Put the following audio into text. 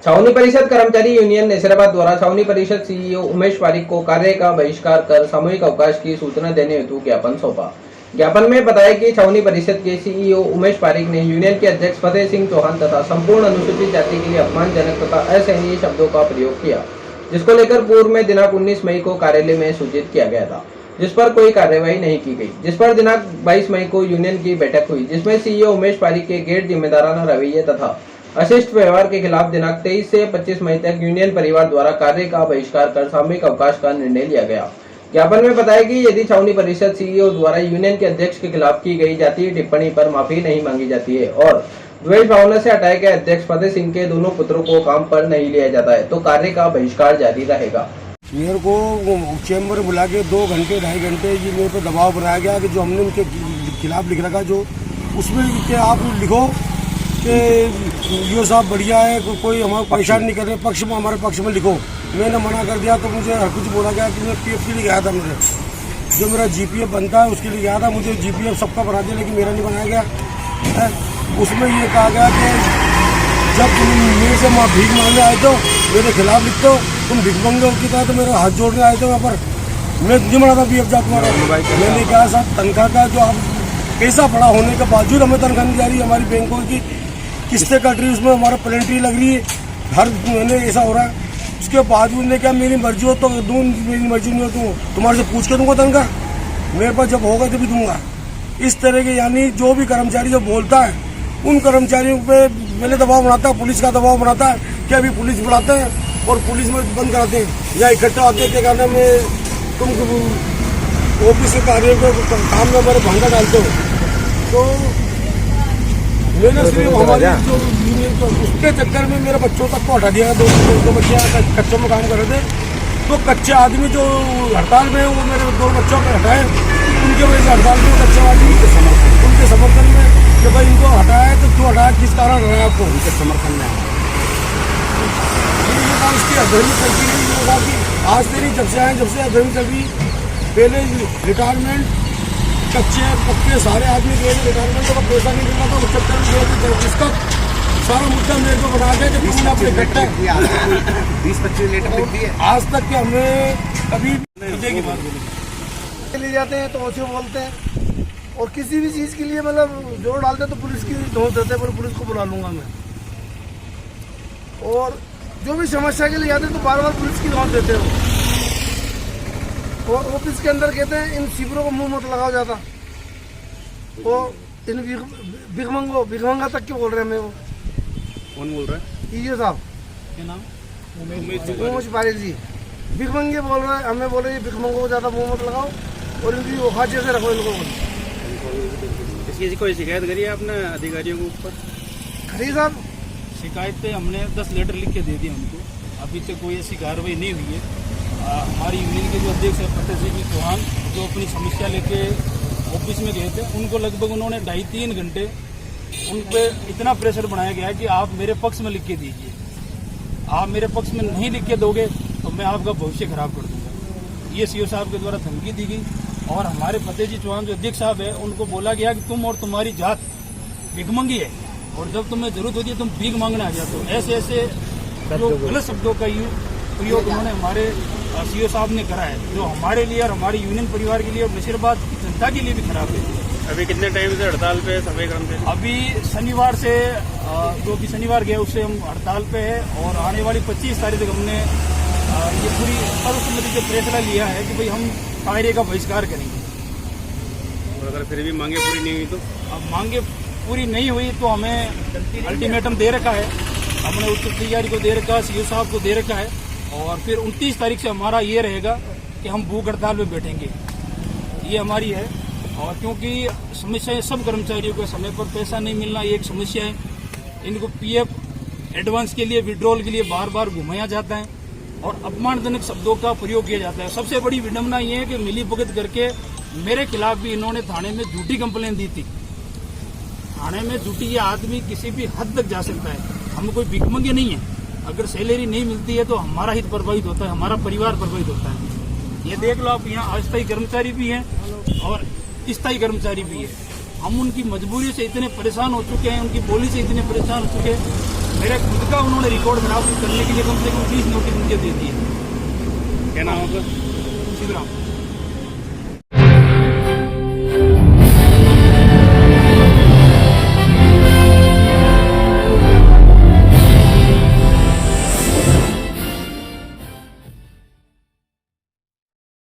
छावनी परिषद कर्मचारी यूनियन नसीराबाद द्वारा छावनी परिषद सीईओ उमेश पारीक को कार्य का बहिष्कार कर सामूहिक अवकाश की सूचना देने हेतु ज्ञापन सौंपा। ज्ञापन में बताया कि छावनी परिषद के सीईओ उमेश पारीक ने यूनियन के अध्यक्ष फतेह सिंह चौहान तथा संपूर्ण अनुसूचित जाति के लिए अपमानजनक तथा असहनीय शब्दों का प्रयोग किया, जिसको लेकर पूर्व में दिनांक 19 मई को कार्यालय में सूचित किया गया था, जिस पर कोई कार्यवाही नहीं की गई। जिस पर दिनांक 22 मई को यूनियन की बैठक हुई, जिसमें सीईओ उमेश पारीक के गैर जिम्मेदाराना रवैये तथा अशिष्ट व्यवहार के खिलाफ दिनांक 23 से 25 मई तक यूनियन परिवार द्वारा कार्य का बहिष्कार कर सामूहिक अवकाश का निर्णय लिया गया। ज्ञापन में बताया कि यदि छावनी परिषद सीईओ द्वारा यूनियन के अध्यक्ष के खिलाफ की गई जातीय टिप्पणी पर माफी नहीं मांगी जाती है और द्वेष भावना से हटाए गए अध्यक्ष फतेह सिंह के दोनों पुत्रों को काम पर नहीं लिया जाता है तो कार्य का बहिष्कार जारी रहेगा। मेरे को चैम्बर बुला के 2 घंटे 2.5 घंटे ये मेरे पर दबाव बनाया गया कि जो हमने उनके खिलाफ लिख रखा, जो उसमें कि आप लिखो कि ये साहब बढ़िया है, कोई हमारा परेशान नहीं कर रहे, पक्ष में हमारे पक्ष में लिखो। मैंने मना कर दिया तो मुझे हर कुछ बोला गया कि मैं पीएफ के लिए गया था, मुझे जो मेरा जीपीएफ बनता है उसके लिए गया था, मुझे जीपीएफ सबका बना दिया लेकिन मेरा नहीं बनाया गया है। उसमें ये कहा गया कि जब तुम मेरे से भीख मांगने आए तो मेरे खिलाफ लिख दो, तुम भीख मांगे की था तो मेरे हाथ जोड़ने आए थे वहाँ पर, मैं नहीं मना था पीएफ जा तुम्हारा। मैंने कहा साहब तनख्वाह का जो आप पैसा पड़ा होने के बावजूद हमें तनख्वाह नहीं जा रही, हमारी बैंकों की किस्तें कट रही, उसमें हमारा प्लेंट्री लग रही है, हर महीने ऐसा हो रहा है। उसके बावजूद ने क्या मेरी मर्जी हो तो दूँ, मेरी मर्जी नहीं हो तो तुम्हारे से पूछ के दूंगा तनख्वाह, मेरे पास जब होगा तभी दूंगा। इस तरह के यानी जो भी कर्मचारी जो बोलता है उन कर्मचारियों पे पहले दबाव बनाता है, पुलिस का दबाव बनाता है कि अभी पुलिस बुलाते हैं और पुलिस में बंद कराते हैं या इकट्ठा आते हैं, क्या कहना में तुम ऑफिस के कार्य को काम में हमारे भंगा डालते हो। तो मैंने सिर्फ हमारे जो यूनियन उसके चक्कर में मेरे बच्चों तक को हटा दिया। 2 बच्चे कच्चों में काम कर रहे थे, तो कच्चे आदमी जो हड़ताल में वो मेरे 2 बच्चों को हटाए, उनके वजह से हड़ताल में कच्चे आदमी उनके समर्थन में कि भाई इनको हटाया है तो क्यों हटाया, किस कारण हटाया आपको, उनके समर्थन में उसकी अधर्मी चलती रही होगा कि आज से नहीं, जब से आए जब से अधर्मी चल रही। पहले रिटायरमेंट कच्चे पक्के सारे आदमी गए थे, रिटायरमेंट का पैसा नहीं मिलना था, चक्कर में गए थे, इसका सारा मुद्दा मेरे को बना दिया कि तुमने अपने इकट्ठा 20-25 लीटर लिख दिए। आज तक कि हमें कभी की बात ले जाते हैं तो ऐसे बोलते हैं, और किसी भी चीज़ के लिए मतलब जोर डालते हैं तो पुलिस की धोख देते हैं, पुलिस को बुला लूंगा मैं। और जो भी समस्या के लिए जाते हैं तो बार बार पुलिस की धोख देते हैं। और ऑफिस के अंदर कहते हैं इन शिविरों को मुंह मत लगाओ जाता, वो इन भिखमंगा तक के बोल रहे हैं। मैं वो कौन बोल रहा है? ये साहब क्या नाम? उमेश पारीक जी भिखमंगे बोल रहे हैं, हमें बोल रहे हैं भिखमंगों को ज़्यादा मुंह मत लगाओ और इनकी औकात जैसे रखो इनको। इसकी कोई शिकायत करी है आपने अधिकारियों के ऊपर? खरी साहब शिकायतें हमने 10 लेटर लिख के दे दिए उनको, अभी तक कोई ऐसी कार्रवाई नहीं हुई है। हमारी यूनियन के जो अध्यक्ष है फतेह सिंह चौहान, जो अपनी समस्या लेके ऑफिस में गए थे, उनको लगभग उन्होंने 2.5-3 घंटे उन पर इतना प्रेशर बनाया गया कि आप मेरे पक्ष में लिख के दीजिए, आप मेरे पक्ष में नहीं लिख के दोगे तो मैं आपका भविष्य खराब कर दूंगा। ये सीओ साहब के द्वारा धमकी दी गई। और हमारे फतेह जी चौहान जो अध्यक्ष साहब है, उनको बोला गया कि तुम और तुम्हारी जात भिखमंगी है और जब तुम्हें जरूरत होती है तुम भीख मांगने आ जाते हो। ऐसे ऐसे जो गलत शब्दों का प्रयोग उन्होंने हमारे सीओ साहब ने करा है, जो हमारे लिए और हमारे यूनियन परिवार के लिए और नसीराबाद की जनता के लिए भी खराब है। अभी कितने टाइम से हड़ताल पे सफाई कर्मचारी? अभी शनिवार से जो भी शनिवार गया उससे हम हड़ताल पे है और आने वाली 25 तारीख तक हमने ये पूरी सर्वसम्मति से फैसला लिया है कि भाई हम कार्य का बहिष्कार करेंगे। और अगर फिर भी मांगे पूरी नहीं हुई तो? अब मांगे पूरी नहीं हुई तो हमें अल्टीमेटम दे रखा है, हमने उच्च तैयारी को दे रखा है, सीओ साहब को दे रखा है। और फिर 29 तारीख से हमारा ये रहेगा कि हम भूख हड़ताल में बैठेंगे, ये हमारी है। और क्योंकि समस्याएं सब कर्मचारियों को समय पर पैसा नहीं मिलना ये एक समस्या है, इनको पीएफ एडवांस के लिए विड्रॉल के लिए बार बार घुमाया जाता है और अपमानजनक शब्दों का प्रयोग किया जाता है। सबसे बड़ी विडंबना ये है कि मिलीभगत करके मेरे खिलाफ भी इन्होंने थाने में झूठी कंप्लेन दी थी। थाने में झूठी ये आदमी किसी भी हद तक जा सकता है, हम कोई भिखमंगे नहीं है। अगर सैलरी नहीं मिलती है तो हमारा हित प्रभावित होता है, हमारा परिवार प्रभावित होता है। ये देख लो आप, यहाँ अस्थायी कर्मचारी भी हैं और स्थायी कर्मचारी भी है। हम उनकी मजबूरी से इतने परेशान हो चुके हैं, उनकी बोली से इतने परेशान हो चुके हैं मेरे खुद का उन्होंने रिकॉर्ड बना करने के लिए कम से कम 30 नोटिस मुझे दे दिए। क्या नाम होगा? सीधराम।